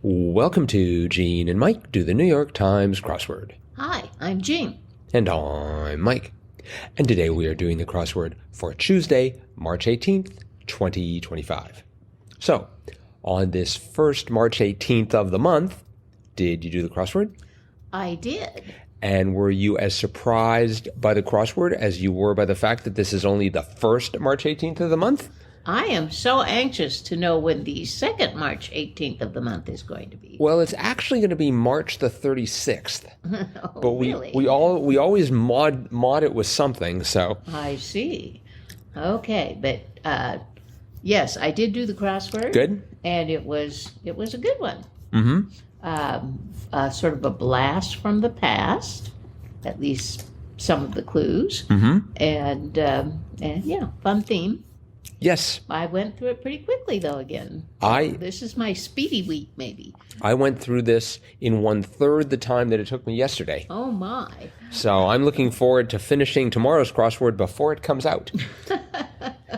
Welcome to Gene and Mike do the New York Times crossword. Hi, I'm Jean. And I'm Mike. And today we are doing the crossword for Tuesday, March 18th, 2025. So, on this first March 18th of the month, did you do the crossword? I did. And were you as surprised by the crossword as you were by the fact that this is only the first March 18th of the month? I am so anxious to know when the second March 18th of the month is going to be. Well, it's actually going to be March the 36th. Oh, but really? we always mod it with something, so. I see. Okay, but yes, I did do the crossword. Good. And it was a good one. Mm-hmm. Sort of a blast from the past, at least some of the clues. Mm-hmm. And yeah, fun theme. Yes. I went through it pretty quickly, though, again. This is my speedy week, maybe. I went through this in 1/3 the time that it took me yesterday. Oh, my. So I'm looking forward to finishing tomorrow's crossword before it comes out,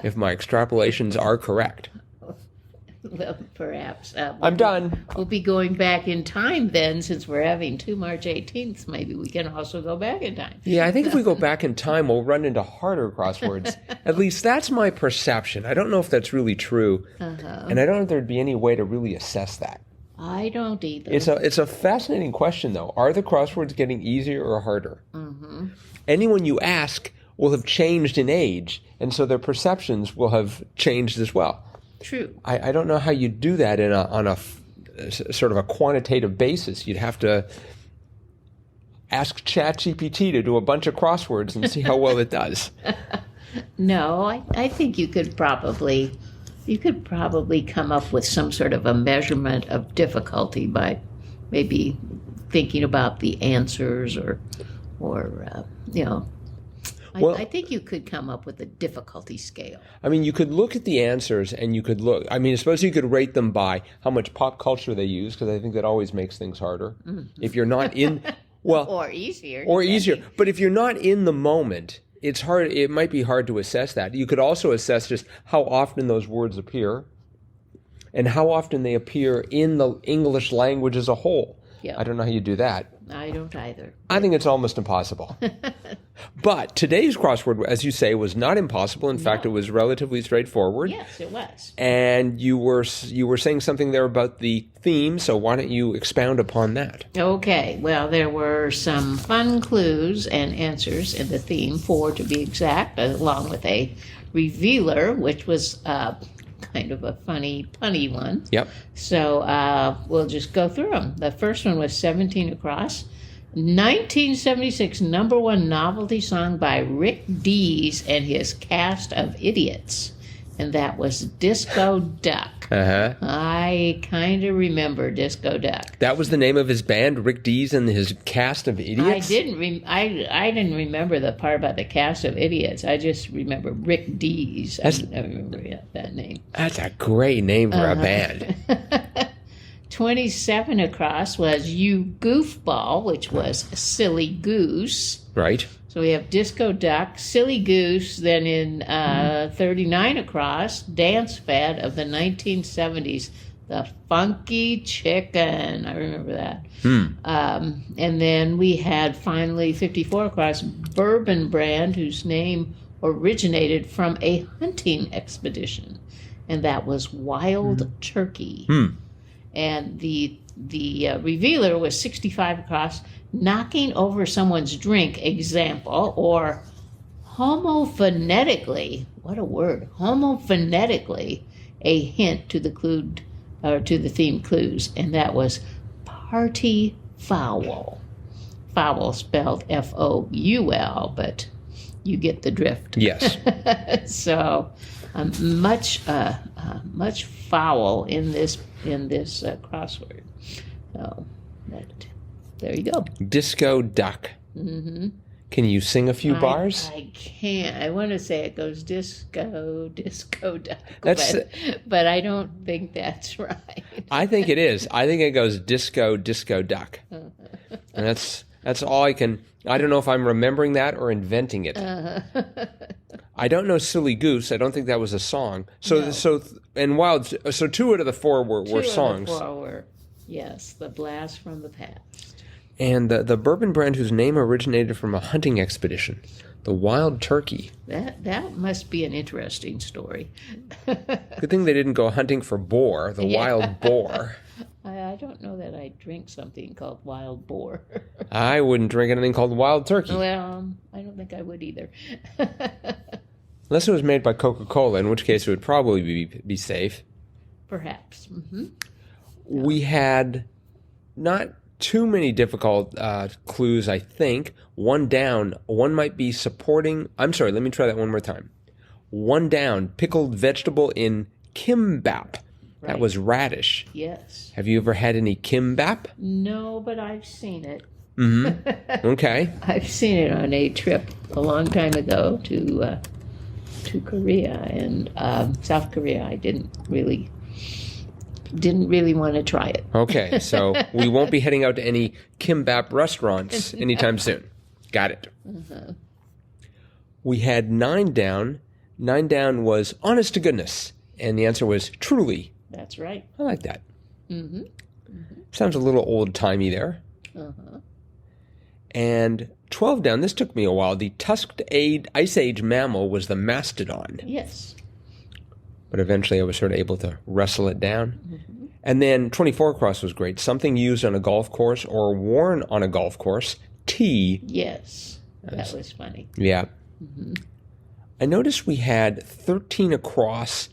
if my extrapolations are correct. Well, perhaps. I'm done. We'll be going back in time then, since we're having two March 18th. Maybe we can also go back in time. Yeah, I think if we go back in time, we'll run into harder crosswords. At least that's my perception. I don't know if that's really true, and I don't know if there'd be any way to really assess that. I don't either. It's a fascinating question, though. Are the crosswords getting easier or harder? Mm-hmm. Anyone you ask will have changed in age, and so their perceptions will have changed as well. True. I don't know how you do that on a sort of a quantitative basis. You'd have to ask ChatGPT to do a bunch of crosswords and see how well it does. No, I think you could probably come up with some sort of a measurement of difficulty by maybe thinking about the answers or you know. Well, I think you could come up with a difficulty scale. I mean, you could look at the answers and you could look. I mean, suppose you could rate them by how much pop culture they use, because I think that always makes things harder. Mm-hmm. If you're not in, well, or easier. But if you're not in the moment, it's hard. It might be hard to assess that. You could also assess just how often those words appear, and how often they appear in the English language as a whole. Yeah. I don't know how you do that. I don't either. I think it's almost impossible. But today's crossword, as you say, was not impossible. In fact, it was relatively straightforward. Yes, it was. And you were saying something there about the theme, so why don't you expound upon that? Okay. Well, there were some fun clues and answers in the theme, 4 to be exact, along with a revealer, which was kind of a funny, punny one. Yep. So we'll just go through them. The first one was 17 across. 1976 #1 novelty song by Rick Dees and his cast of idiots. And that was Disco Duck. Uh-huh. I kind of remember Disco Duck. That was the name of his band, Rick Dees and his cast of idiots? I didn't remember the part about the cast of idiots. I just remember Rick Dees. I remember that name. That's a great name for a band. 27 across was You Goofball, which was Silly Goose. Right. So we have Disco Duck, Silly Goose, then in 39 across, Dance Fad of the 1970s, The Funky Chicken. I remember that. And then we had finally 54 across, Bourbon Brand, whose name originated from a hunting expedition. And that was Wild Turkey. And the revealer was 65 across, Knocking Over Someone's Drink, example, or homophonetically, what a word, homophonetically, a hint to the clue, or to the theme clues, and that was party foul. Foul spelled Foul, but you get the drift. Yes. So much foul in this crossword. So there you go. Disco Duck. Mm-hmm. Can you sing a few bars? I can't. I want to say it goes disco duck, but I don't think that's right. I think it is. I think it goes disco duck, and that's all I can. I don't know if I'm remembering that or inventing it. I don't know Silly Goose. I don't think that was a song. So 2 out of the 4 were songs. 2 out of the 4 were. Yes, the blast from the past. And the bourbon brand whose name originated from a hunting expedition, the Wild Turkey. That must be an interesting story. Good thing they didn't go hunting for boar, the wild boar. I don't know that I'd drink something called wild boar. I wouldn't drink anything called Wild Turkey. Well, I don't think I would either. Unless it was made by Coca-Cola, in which case it would probably be safe. Perhaps. Mm-hmm. We had not too many difficult clues, I think. One down. One might be supporting... I'm sorry, let me try that one more time. One down. Pickled vegetable in kimbap. Right. That was radish. Yes. Have you ever had any kimbap? No, but I've seen it. Mm-hmm. Okay. I've seen it on a trip a long time ago to Korea and South Korea. I didn't really want to try it. Okay, so we won't be heading out to any kimbap restaurants anytime soon. Got it. Uh-huh. We had 9 down. 9 down was honest to goodness, and the answer was truly. That's right. I like that. Mm-hmm. Mm-hmm. Sounds a little old-timey there. Uh-huh. And 12 down, this took me a while. The tusked Ice Age mammal was the mastodon. Yes. But eventually I was sort of able to wrestle it down. Mm-hmm. And then 24 across was great. Something used on a golf course or worn on a golf course. Tea. Yes. That was funny. Yeah. Mm-hmm. I noticed we had 13 across,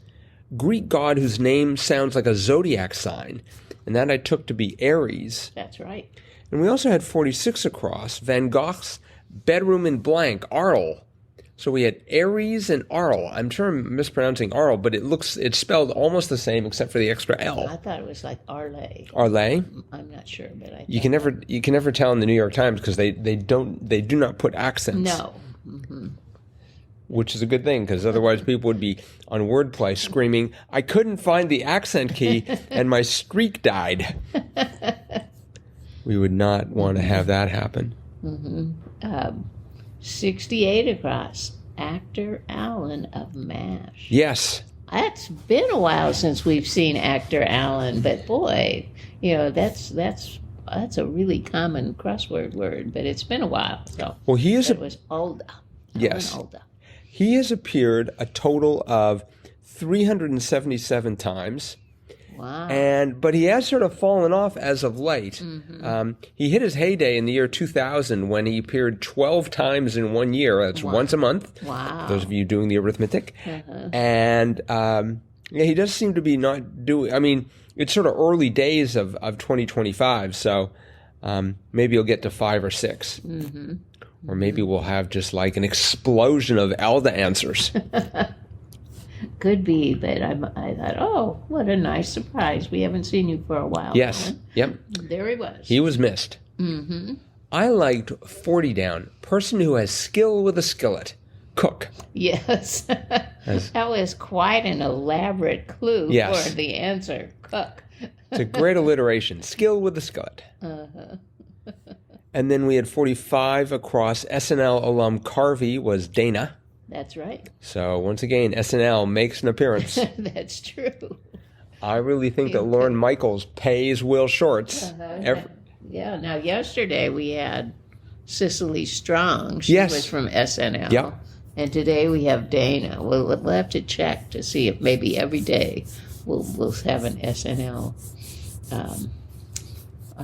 Greek god whose name sounds like a zodiac sign, and that I took to be Aries. That's right. And we also had 46 across, Van Gogh's bedroom in blank, Arles. So we had Aries and Arles. I'm sure I'm mispronouncing Arles, but it's spelled almost the same except for the extra L. I thought it was like Arles. Arles? I'm not sure, but I You can never tell in the New York Times because they do not put accents. No. Mm-hmm. Which is a good thing, because otherwise people would be on Wordplay screaming, I couldn't find the accent key and my streak died. We would not want to have that happen. Mm-hmm. 68 across, actor Allen of MASH. Yes. That's been a while since we've seen actor Allen, but boy, that's a really common crossword word, but it's been a while. So well, it was Olda. Yes. Olda. He has appeared a total of 377 times. Wow. But he has sort of fallen off as of late. Mm-hmm. He hit his heyday in the year 2000 when he appeared 12 times in 1 year. That's once a month. Wow. Those of you doing the arithmetic. Uh-huh. And he does seem to be not doing. I mean, it's sort of early days of 2025, so maybe he'll get to 5 or 6. Mm-hmm. Or maybe we'll have just like an explosion of Elda answers. Could be, but I thought, oh, what a nice surprise. We haven't seen you for a while. Yes. Huh? Yep. There he was. He was missed. Mm-hmm. I liked 40 down. Person who has skill with a skillet. Cook. Yes. That was quite an elaborate clue for the answer. Cook. It's a great alliteration. Skill with a skillet. Uh-huh. And then we had 45 across. SNL alum Carvey was Dana. That's right. So once again, SNL makes an appearance. That's true. I really think that Lorne Michaels pays Will Shorts. Yeah. Now, yesterday we had Cicely Strong. She Yes. was from SNL. Yep. And today we have Dana. We'll have to check to see if maybe every day we'll have an SNL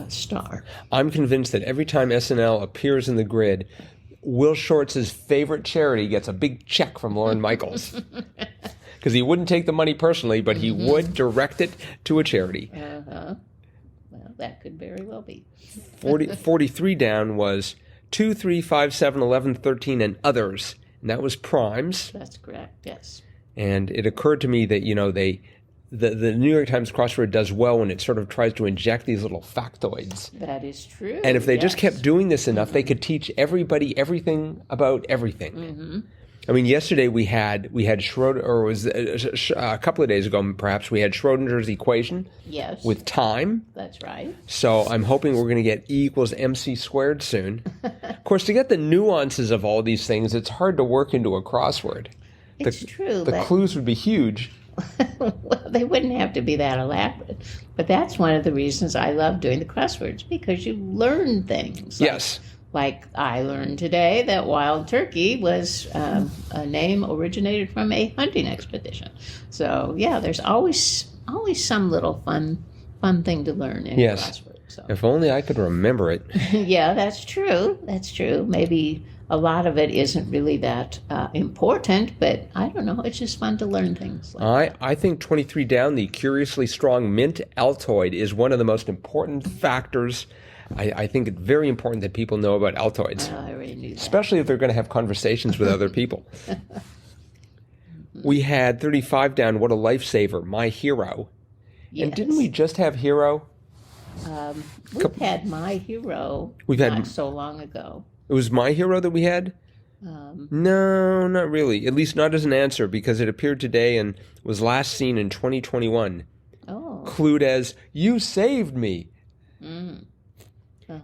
star. I'm convinced that every time SNL appears in the grid, Will Shorts' favorite charity gets a big check from Lorne Michaels. Because he wouldn't take the money personally, but he would direct it to a charity. Uh-huh. Well, that could very well be. 43 down was 2, 3, 5, 7, 11, 13, and others. And that was primes. That's correct, yes. And it occurred to me that, the New York Times crossword does well when it sort of tries to inject these little factoids. That is true. And if they just kept doing this enough, they could teach everybody everything about everything. Mm-hmm. I mean, yesterday we had Schroeder, or it was a couple of days ago, perhaps, we had Schrodinger's equation. Yes. With time. That's right. So I'm hoping we're going to get E equals MC squared soon. Of course, to get the nuances of all these things, it's hard to work into a crossword. It's true. The clues would be huge. Well, they wouldn't have to be that elaborate. But that's one of the reasons I love doing the crosswords, because you learn things. Yes. Like I learned today that wild turkey was a name originated from a hunting expedition. So, yeah, there's always some little fun thing to learn in a crossword. So. If only I could remember it. Yeah, that's true. That's true. Maybe a lot of it isn't really that important, but I don't know. It's just fun to learn things. I think 23 down, the curiously strong mint Altoid is one of the most important factors. I think it's very important that people know about Altoids. I already knew that. Especially if they're going to have conversations with other people. We had 35 down, what a lifesaver, my hero. Yes. And didn't we just have hero? We've had my hero not so long ago. It was my hero that we had? No, not really. At least not as an answer, because it appeared today and was last seen in 2021. Oh. Clued as, you saved me.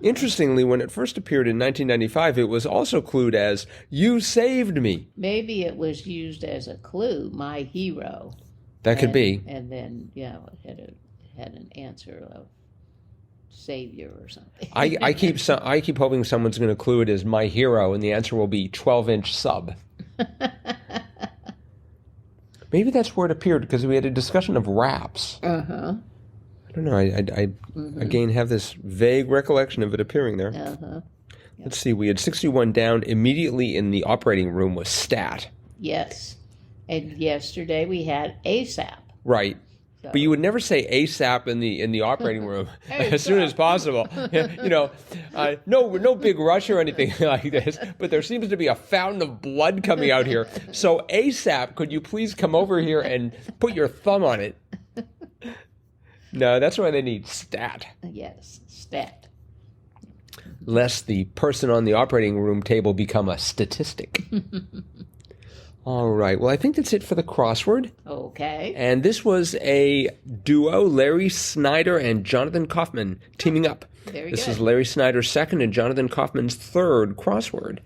Interestingly, when it first appeared in 1995, it was also clued as, you saved me. Maybe it was used as a clue, my hero. That could be. And then, it had an answer of savior or something. I keep hoping someone's going to clue it as my hero, and the answer will be 12-inch sub. Maybe that's where it appeared, because we had a discussion of wraps. Uh-huh. I don't know. I again have this vague recollection of it appearing there. Uh-huh. Yep. Let's see. We had 61 down. Immediately in the operating room was stat. Yes. And yesterday we had ASAP. Right. So. But you would never say ASAP in the operating room as soon as possible. No big rush or anything like this. But there seems to be a fountain of blood coming out here. So ASAP, could you please come over here and put your thumb on it? No, that's why they need stat. Yes, stat. Lest the person on the operating room table become a statistic. All right. Well, I think that's it for the crossword. Okay. And this was a duo, Larry Snyder and Jonathan Kaufman, teaming up. Very This good. is Larry Snyder's second and Jonathan Kaufman's third crossword.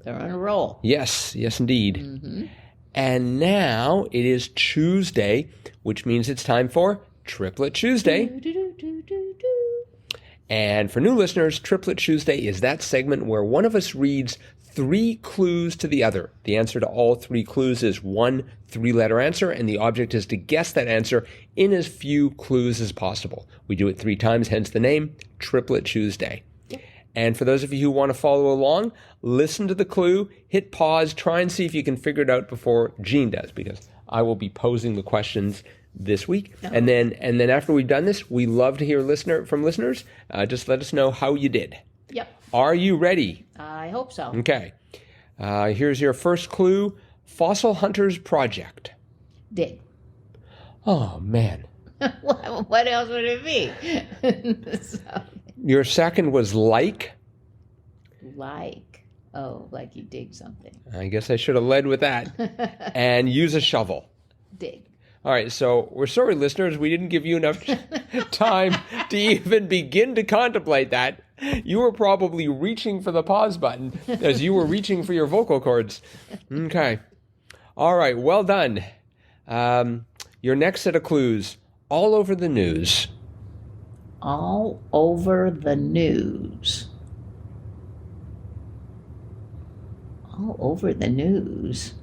They're on a roll. Yes, indeed. Mm-hmm. And now it is Tuesday, which means it's time for Triplet Tuesday. And for new listeners, Triplet Tuesday is that segment where one of us reads 3 clues to the other. The answer to all 3 clues is one 3-letter answer, and the object is to guess that answer in as few clues as possible. We do it 3 times, hence the name, Triplet Tuesday. Yep. And for those of you who want to follow along, listen to the clue, hit pause, try and see if you can figure it out before Jean does, because I will be posing the questions this week. Oh. And then after we've done this, we love to hear from listeners. Just let us know how you did. Yep. Are you ready? I hope so. Okay. Here's your first clue. Fossil Hunters Project. Dig. Oh, man. What else would it be? So. Your second was like. Like. Oh, like you dig something. I guess I should have led with that. And use a shovel. Dig. All right, so we're sorry, listeners, we didn't give you enough time to even begin to contemplate that. You were probably reaching for the pause button as you were reaching for your vocal cords. Okay. All right, well done. Your next set of clues, all over the news. All over the news. All over the news.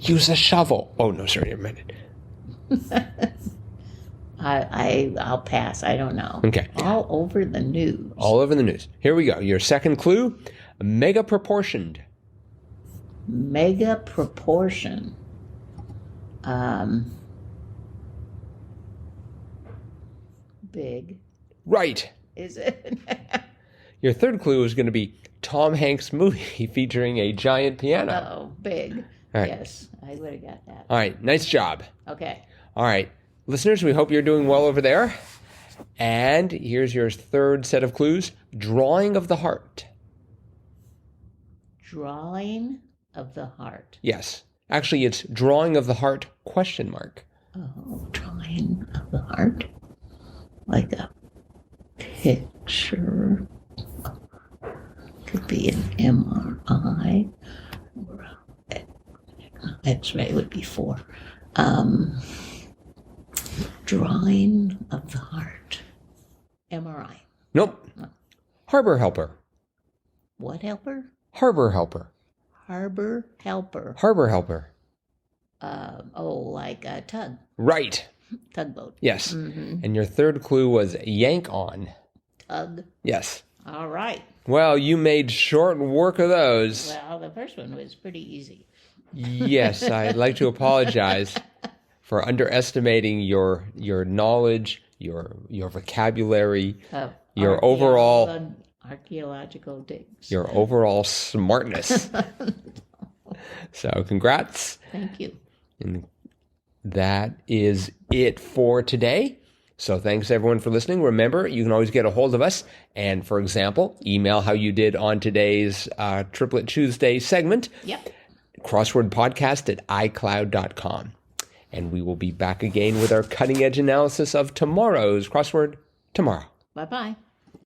Use a shovel. Oh, no, sorry, never mind it. I'll pass. I don't know. Okay. All over the news. All over the news. Here we go. Your second clue, mega proportioned. Mega proportion. Big. Right. Is it? Your third clue is going to be Tom Hanks movie featuring a giant piano. Oh, big. All right. Yes, I would have got that. All right. Nice job. Okay. All right. Listeners, we hope you're doing well over there. And here's your third set of clues. Drawing of the heart. Drawing of the heart. Yes. Actually, it's drawing of the heart, question mark. Oh, drawing of the heart? Like a picture. Could be an MRI. X-ray would be 4. Drawing of the heart. MRI. Nope. Harbor helper. What helper? Harbor helper. Harbor helper. Harbor helper. Like a tug. Right. Tugboat. Yes. And your third clue was yank on. Tug. Yes. All right. Well, you made short work of those. Well, the first one was pretty easy. Yes, I'd like to apologize for underestimating your knowledge, your vocabulary, your overall archaeological digs. Your overall smartness. So, congrats. Thank you. And that is it for today. So thanks everyone for listening. Remember, you can always get a hold of us and, for example, email how you did on today's Triplet Tuesday segment. Yep. crosswordpodcast@icloud.com. And we will be back again with our cutting edge analysis of tomorrow's crossword tomorrow. Bye-bye.